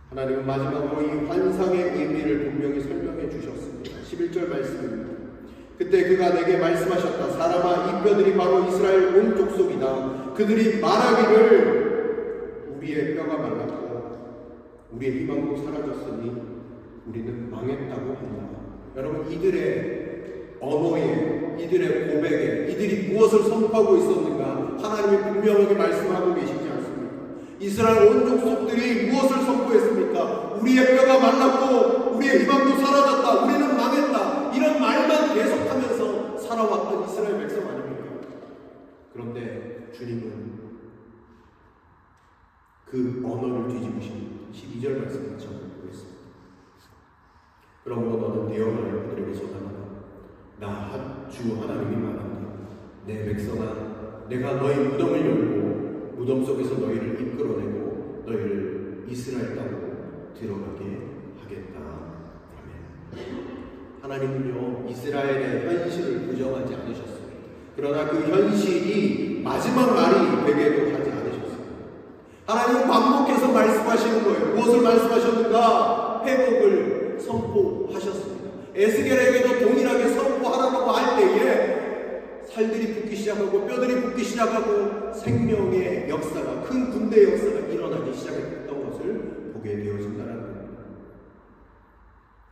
하나님은 마지막으로 이 환상의 의미를 분명히 설명해 주셨습니다. 11절 말씀입니다. 그때 그가 내게 말씀하셨다. 사람아, 이 뼈들이 바로 이스라엘 온 족속이다. 그들이 말하기를 우리의 뼈가 말랐고 우리의 희망도 사라졌으니 우리는 망했다고 한다. 여러분, 이들의 언어에, 이들의 고백에, 이들이 무엇을 선포하고 있었는가 하나님이 분명하게 말씀하고 계시지 않습니까? 이스라엘 온 족속들이 무엇을 선포했습니까? 우리의 뼈가 말랐고 우리의 희망도 사라졌다. 우리는 망했다. 이런 말만 계속하면서 살아왔던 이스라엘 백성 아닙니까? 그런데 주님은 그 언어를 뒤집으신 12절 말씀 같이 한번 보겠습니다. 그러므로 너는 대언을 그들에게 쏟아내라. 나 주 하나님이 말한다. 내 백성아, 내가 너희 무덤을 열고 무덤 속에서 너희를 이끌어내고 너희를 이스라엘 땅으로 들어가게 하겠다. 아멘. 하나님은요, 이스라엘의 현실을 부정하지 않으셨습니다. 그러나 그 현실이 마지막 말이 되게도 하지 않으셨습니다. 하나님은 반복해서 말씀하시는 거예요. 무엇을 말씀하셨는가? 회복을 선포하셨습니다. 에스겔에게도 동일하게 선포하라고 할 때에 살들이 붙기 시작하고 뼈들이 붙기 시작하고 생명의 역사가, 큰 군대의 역사가 일어나기 시작했던 것을 보게 되어진다는 겁니다.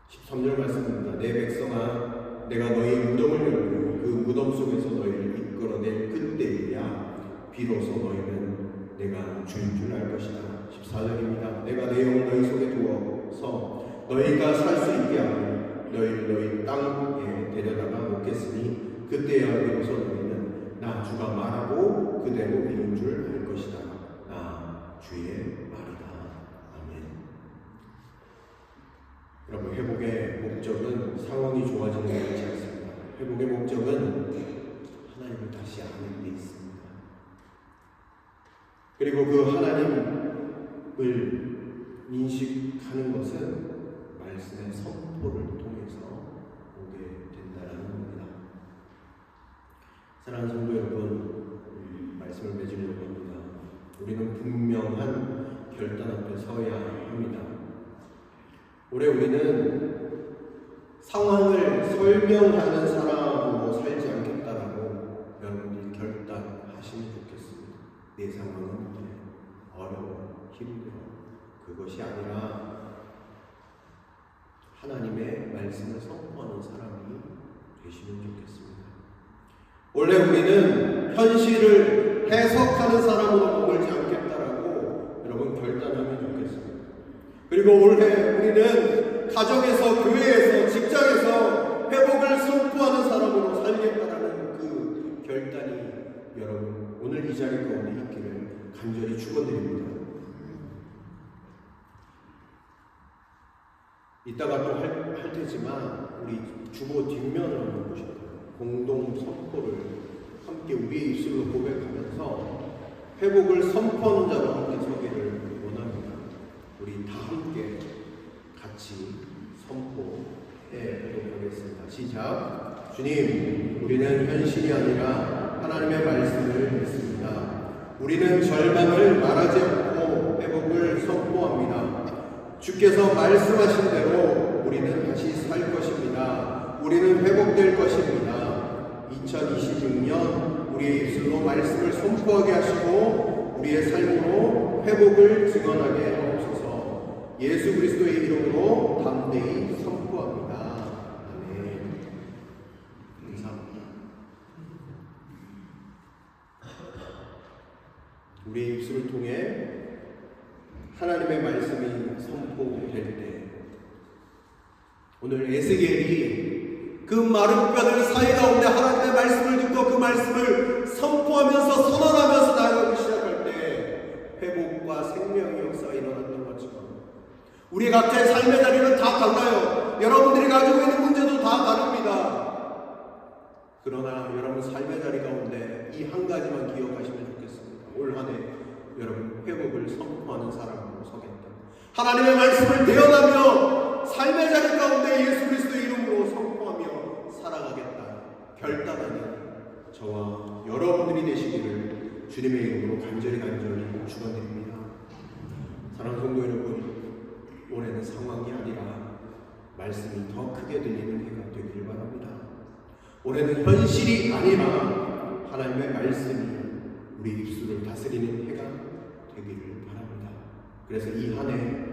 13절 말씀입니다. 내 백성아, 내가 너희 무덤을 열고 그 무덤 속에서 너희를 이끌어낼 그때야 비로소 너희는 내가 주인 줄 알 것이다. 14절입니다. 내가 내 영을 너희 속에 두어서 너희가 살 수 있게 하고 너희를 너희 땅에 데려다가 놓겠으니 그때야 비로소 너희는 나 주가 말하고 그대로 이룬 줄 알 것이다. 나 주의 말이다. 아멘. 여러분, 회복의 목적은 상황이 좋아지는 데 있지 않습니다. 회복의 목적은 하나님을 다시 아는 데 있습니다. 그리고 그 하나님을 인식하는 것은 말씀의 선포를 통해서 오게 된다는 겁니다. 사랑하는 성도 여러분, 말씀을 맺으려고 합니다. 우리는 분명한 결단 앞에 서야 합니다. 올해 우리는 상황을 설명하는 사람으로 살지 않겠다라고 여러분들이 결단하시면 좋겠습니다. 내 상황은 어려워, 힘들어. 그것이 아니라 하나님의 말씀을 선포하는 사람이 되시면 좋겠습니다. 원래 우리는 현실을 해석하는 사람으로 머물지 않겠다라고 여러분 결단하면 좋겠습니다. 그리고 올해 우리는 가정에서, 교회에서, 직장에서 회복을 선포하는 사람으로 살겠다라는 그 결단이 여러분 오늘 이 자리 가운데 있기를 간절히 축원드립니다. 이따가 또 할 테지만 우리 주보 뒷면을 한번 보셔요. 공동 선포를 함께 우리의 입술로 고백하면서 회복을 선포하는 자로 함께 서기를 원합니다. 우리 다 함께 같이 선포해 보도록 하겠습니다. 시작. 주님, 우리는 현실이 아니라 하나님의 말씀을 믿습니다. 우리는 절망을 말하지 않고 회복을 선포합니다. 주께서 말씀하신 대로 우리는 다시 살 것입니다. 우리는 회복될 것입니다. 2026년 우리의 입술로 말씀을 선포하게 하시고 우리의 삶으로 회복을 증언하게 하옵소서. 예수 그리스도의 이름으로 담대히 선포합니다. 오늘 에스겔이 그 마른 뼈들 사이 가운데 하나님의 말씀을 듣고 그 말씀을 선포하면서 선언하면서 나아가기 시작할 때 회복과 생명의 역사가 일어났던 것처럼 우리 각자의 삶의 자리는 다 달라요. 여러분들이 가지고 있는 문제도 다 다릅니다. 그러나 여러분 삶의 자리 가운데 이 한 가지만 기억하시면 좋겠습니다. 올 한 해 여러분 회복을 선포하는 사람으로 서겠다. 하나님의 말씀을 대언하며 삶의 자리 가운데 예수 그리스도의 이름으로 선포하며 살아가겠다 결단하는 저와 여러분들이 되시기를 주님의 이름으로 간절히 축원드립니다. 사랑하는 성도 여러분, 올해는 상황이 아니라 말씀이 더 크게 들리는 해가 되기를 바랍니다. 올해는 현실이 아니라 하나님의 말씀이 우리 입술을 다스리는 해가 되기를 바랍니다. 그래서 이 한 해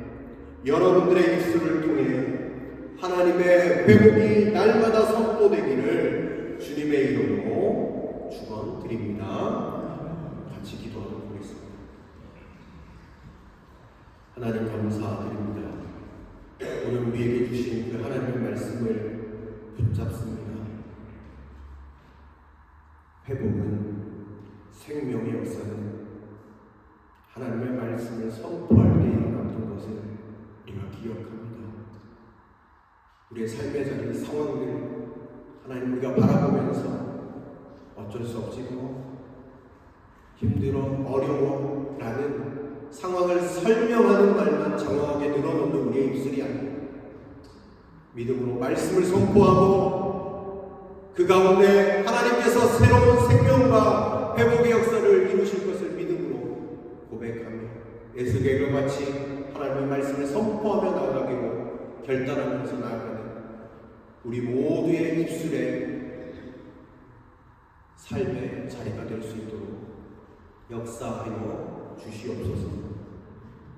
여러분들의 입술을 통해 하나님의 회복이 날마다 선포되기를 주님의 이름으로 축원드립니다. 같이 기도하도록 하겠습니다. 하나님 감사드립니다. 오늘 우리에게 주신 그 하나님의 말씀을 붙잡습니다. 회복은 생명의 역사는 하나님의 말씀을 선포할 때 일어났던 것을 우리가 기억합니다. 우리의 삶의 자리 상황들 하나님 우리가 바라보면서 어쩔 수 없지 힘들어 어려워 라는 상황을 설명하는 말만 장황하게 늘어놓는 우리의 입술이 아니고 믿음으로 말씀을 선포하고 그 가운데 하나님께서 새로운 생명과 회복의 역사를 이루실 것을 믿음으로 고백하며 에스겔과 같이 하나님의 말씀을 선포하며 나아가기로 결단하면서 나아가는 우리 모두의 입술에 삶의 자리가 될 수 있도록 역사하여 주시옵소서.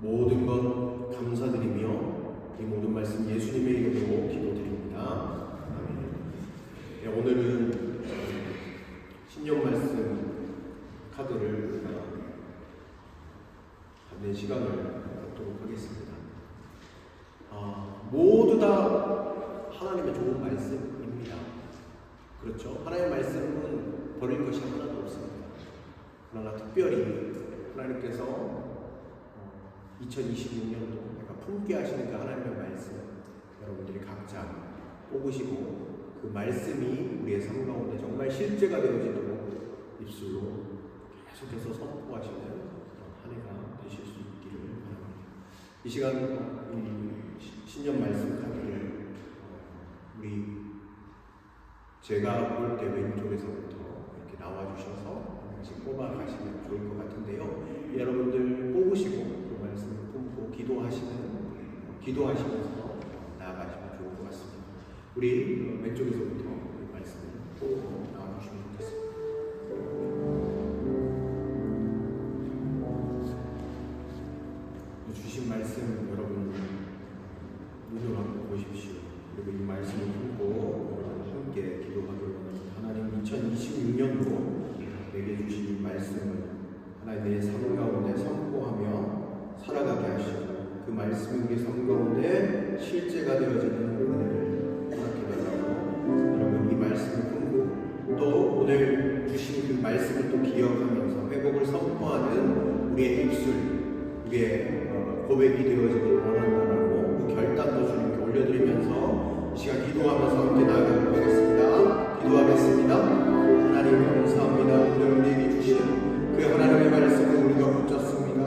모든 것 감사드리며 이 모든 말씀 예수님의 이름으로 기도드립니다. 아멘. 오늘은 신년 말씀 카드를 받는 시간을 갖도록 하겠습니다. 모두 다 하나님의 좋은 말씀입니다. 그렇죠? 하나님의 말씀은 버릴 것이 하나도 없습니다. 그러나 특별히 하나님께서 2026년도 내가 품게 하시는 그 하나님의 말씀 여러분들이 각자 뽑으시고 그 말씀이 우리의 삶 가운데 정말 실제가 되어지도록 입술로 계속해서 선포하시는 한 해가 되실 수 있기를 바랍니다. 이 시간 신년 말씀 카드를 우리 제가 볼 때 왼쪽에서부터 이렇게 나와주셔서 하나씩 뽑아가시면 좋을 것 같은데요. 여러분들 뽑으시고 그 말씀을 품고 기도하시면서 나아가시면 좋을 것 같습니다. 우리 왼쪽에서부터 그 말씀을 뽑고 나와주시면 좋겠습니다. 주신 말씀 여러분 눈으로 한번 보십시오. 그리고 이 말씀을 품고 함께 기도하도록 합니다. 하나님 2026년도 내게 주신 이 말씀을 하나님 내 삶 가운데 선포하며 살아가게 하시고 그 말씀이 우리 삶 가운데 실제가 되어지는 은혜를 허락해달라고 여러분 이 말씀을 품고 또 오늘 주신 그 말씀을 또 기억하면서 회복을 선포하는 우리의 입술 우리의 고백이 되어지길 원한다라고 그 결단도 주님께 올려드리면서 이 시간 기도하면서 함께 나아가도록 하겠습니다. 기도하겠습니다. 하나님 감사합니다. 오늘 우리에게 주신 그 하나님의 말씀을 우리가 붙잡습니다.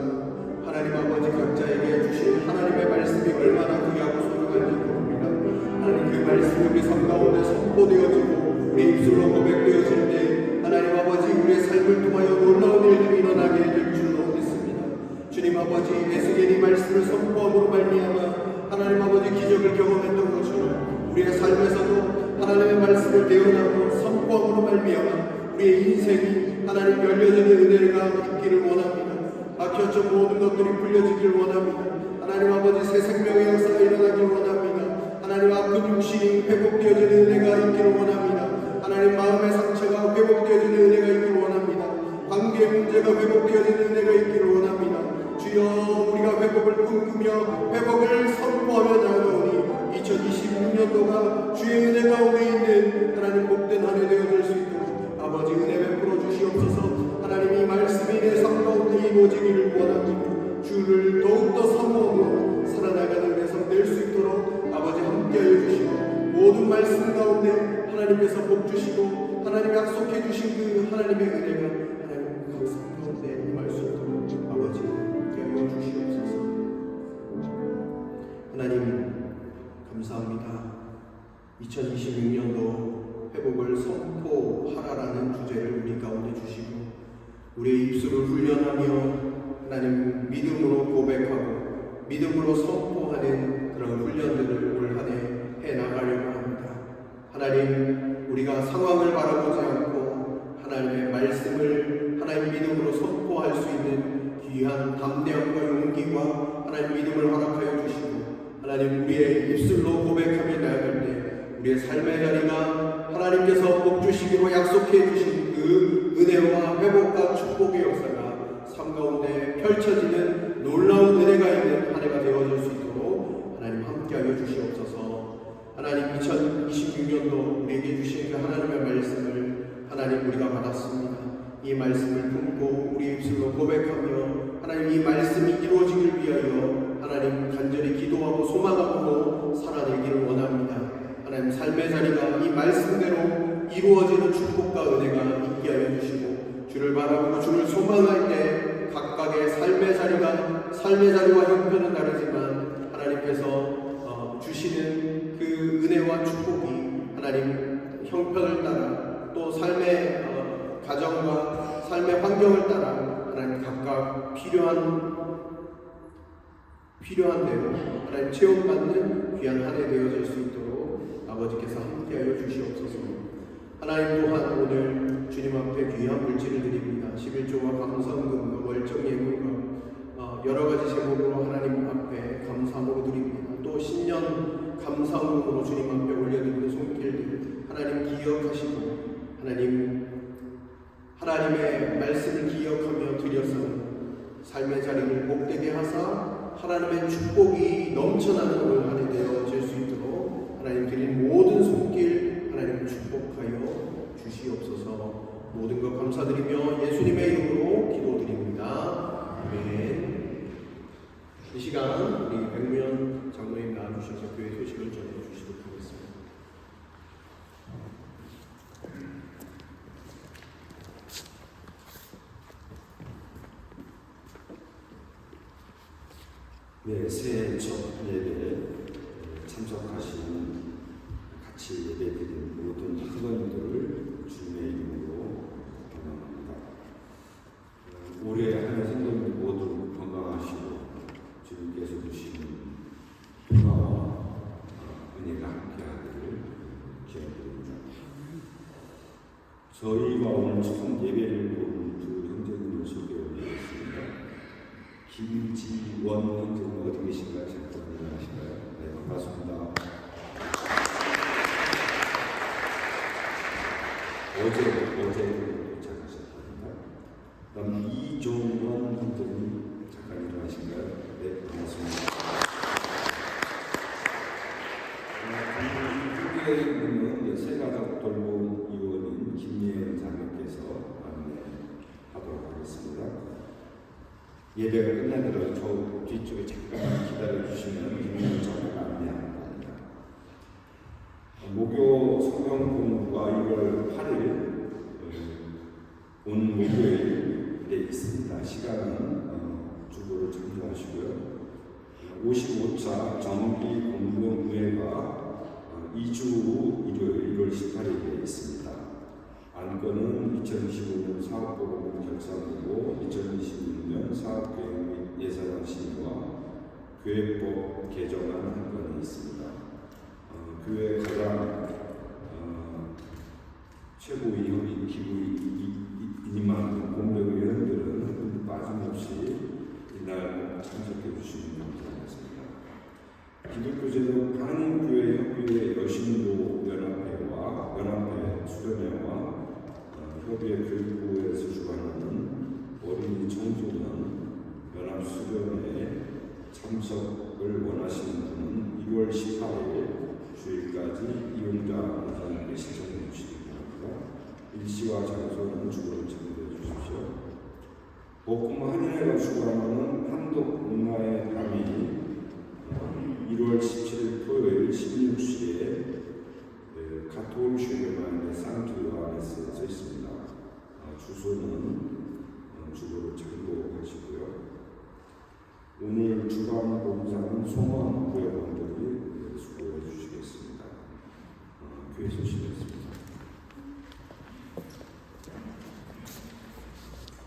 하나님 아버지 각자에게 주신 하나님의 말씀이 얼마나 귀하고 소중한지 모릅니다. 하나님 그 말씀이 우리 삶 가운데 선포되어지고 우리 입술로 고백되어질 때 하나님 아버지 우리의 삶을 통하여 놀라운 일들이 일어나게 될 줄로 믿습니다. 주님 아버지 에스겔이 말씀을 선포함으로 말미암아 하나님 아버지 기적을 경험했던 것처럼 우리의 삶에서도 하나님의 말씀을 대언하고 선포함으로 말미암아 우리의 인생이 하나님 열려지는 은혜가 있기를 원합니다. 막혔던 모든 것들이 풀려지기를 원합니다. 하나님 아버지 새 생명의 역사가 일어나기를 원합니다. 하나님 아픈 육신이 회복되어지는 은혜가 있기를 원합니다. 하나님 마음의 상처가 회복되어지는 은혜가 있기를 원합니다. 관계의 문제가 회복되어지는 은혜가 있기를 원합니다. 주여 우리가 회복을 꿈꾸며 회복을 선포하며 나아가오니 2026년도 감사합니다. 주의 은혜 가운데 있는 하나님 복된 한 해 되어질 수 있도록 아버지 은혜 베풀어 주시옵소서. 하나님 이 말씀이 내 삶 가운데 이루어지기를 원합니다. 주를 더욱더 사모하며 살아나가는 내 삶 될 수 있도록 아버지 함께하여 주시고 모든 말씀 가운데 하나님께서 복 주시고 하나님 약속해 주신 그 하나님의 은혜가 하나님 그 삶 가운데 임할 수 있도록 아버지 함께하여 주시옵소서. 하나님 감사합니다. 2026년도 회복을 선포하라라는 주제를 우리 가운데 주시고 우리의 입술을 훈련하며 하나님 믿음으로 고백하고 믿음으로 선포하는 그런 훈련들을 올 한 해 해나가려고 합니다. 하나님 우리가 상황을 바라보지 않고 하나님의 말씀을 하나님 믿음으로 선포할 수 있는 귀한 담대함과 용기와 하나님 믿음을 허락하여 주시고 하나님 우리의 입술로 고백하며 나아갈 때 우리의 삶의 자리가 하나님께서 복 주시기로 약속해 주신 그 은혜와 회복과 축복의 역사가 삶 가운데 펼쳐지는 놀라운 은혜가 있는 한 해가 되어질 수 있도록 하나님 함께하여 주시옵소서. 하나님 2026년도 우리에게 주신 그 하나님의 말씀을 하나님 우리가 받았습니다. 이 말씀을 품고 우리 입술로 고백하며 하나님 이 말씀이 이루어지길 위하여 하나님 간절히 기도하고 소망하고 살아내기를 원합니다. 하나님 삶의 자리가 이 말씀대로 이루어지는 축복과 은혜가 있게 하여 주시고 주를 바라보고 주를 소망할 때 각각의 삶의 자리와 형편은 다르지만 하나님께서 주시는 그 은혜와 축복이 하나님 형편을 따라 또 삶의 가정과 삶의 환경을 따라 하나님 각각 필요한 대로 하나님 체험받는 귀한 한 해 되어질 수 있도록 아버지께서 함께하여 주시옵소서. 하나님 또한 오늘 주님 앞에 귀한 물질을 드립니다. 11조와 감사금과 월정 예물과 여러 가지 제목으로 하나님 앞에 감사함으로 드립니다. 또 신년 감사함으로 주님 앞에 올려드리는 손길들 하나님 기억하시고 하나님의 말씀을 기억하며 드려서 삶의 자리를 복되게 하사 하나님의 축복이 넘쳐나는 올 한 해 되어질 수 있도록 하나님 드린 모든 손길 하나님 축복하여 주시옵소서. 모든 것 감사드리며 예수님의 이름으로 기도드립니다. 아멘. 이 시간 우리 백무현 장로님 나와주셔서 교회 소식을 전해주시도록 하겠습니다. 네, 새해 첫 예배에 참석하신 같이 예배드린 모든 성도님들을 주님의 이름으로 환영합니다. 올해 한 해 성도님 모두 건강하시고 주님께서 주시는 평화와 은혜가 함께하기를 기원드립니다. 저희가 오늘 처음 예배를 보는 두 형제님을 소개해드리겠습니다. 김지원 형제님 어디 계신가요? 잠깐 일어나실까요? 네, 반갑습니다. 어제 도착하셨답니다. 그럼 이종원 형제님 잠깐 일어나실까요? 네, 반갑습니다. 후기에 있는 새가족 돌봄 위원인 김예은 자매께서 안내하도록 하겠습니다. 예배가 끝나더라도 저 뒤쪽에 잠깐 기다려주시면 김예은 자매가 안내합니다. 목요 성경 공부가 1월 8일 오는 목요일에 있습니다. 시간은 주보를 참조하시고요. 55차 정기 공부회가 2주 후 일요일 1월 18일에 있습니다. 안건은 2025년 사업보험 결산이고 2026년 사업계획 및 예산안 심의와 교회법 개정안 한 건이 있습니다. 교회 가장 최고위 협의 기부인만큼 공동위원들은 빠짐없이 이날 참석해 주시면 감사하겠습니다. 기독교제도 한국교회 여신도 연합회와 연합회 수련회와 협의회 교육부에서 주관하는 어린이 청소년 연합 수련회에 참석을 원하시는 분은 2월 18일 주일 가지 이용자 원사님께 신청해 주시기 바랍니다. 일시와 장소는 주거로 정리해 주십시오. 복음 한인회가 주관하는 한독 문화의 밤이 1월 17일 토요일 16시에 가톨슈게마인의 상투 요한에서 써 있습니다. 주소는 주거로 참고하시고요. 오늘 주간 봉사는 송원 구역원들이 수고해 주시겠습니다. 교회 소식이었습니다.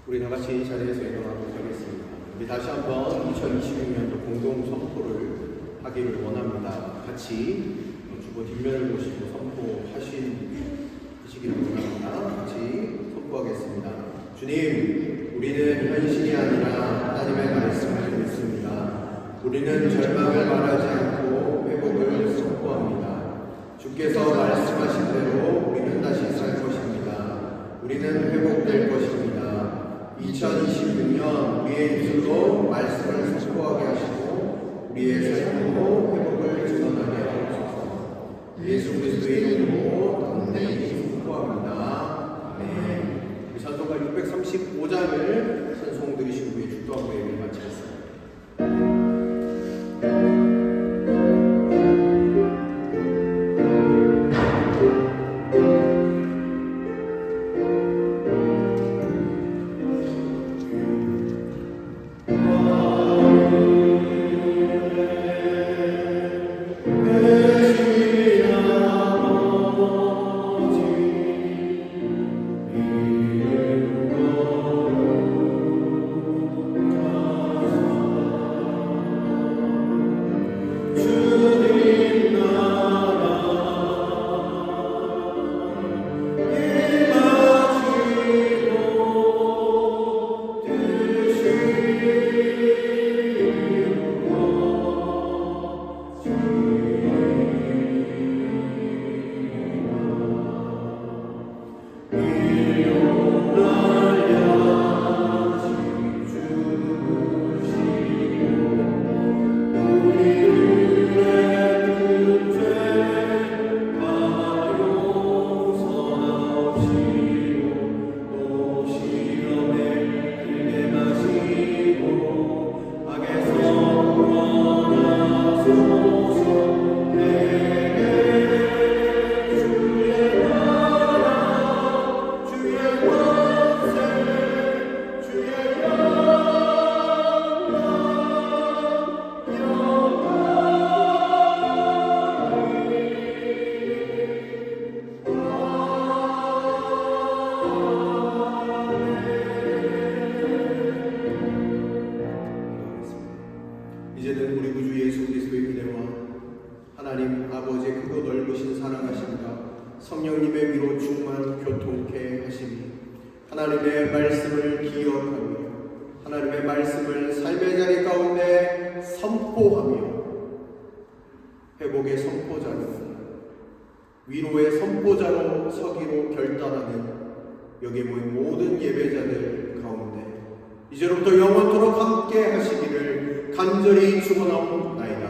우리 다 같이 자리에서 일어나도록 하겠습니다. 우리 다시 한번 2026년도 공동 선포를 하기를 원합니다. 같이 주보 뒷면을 보시고 선포하시기를 원합니다. 같이 선포하겠습니다. 주님, 우리는 현실이 아니라 하나님의 말씀을 믿습니다. 우리는 절망을 말하지 않고 회복을 선포합니다. 주께서 말씀하신 대로 우리는 다시 살 것입니다. 우리는 회복될 것입니다. 2026년 우리의 입술로 말씀을 선포하게 하시고 우리의 삶으로 회복을 전하게 하옵소서. 예수 그리스도의 이름으로 담대히 선포합니다. 아멘. 우리 찬송가 635장을 찬송 드리신 후에 축도하고 예배를 마치겠습니다. 이제는 우리 구주 예수 그리스도의 은혜와 하나님 아버지의 크고 넓으신 사랑하심과 성령님의 위로 충만 교통케 하심이 하나님의 말씀을 기억하며 하나님의 말씀을 삶의 자리 가운데 선포하며 회복의 선포자로 위로의 선포자로 서기로 결단하는 여기 모인 모든 예배자들 가운데 이제로부터 영원토록 함께 하시기를 간절히 축원하옵나이다.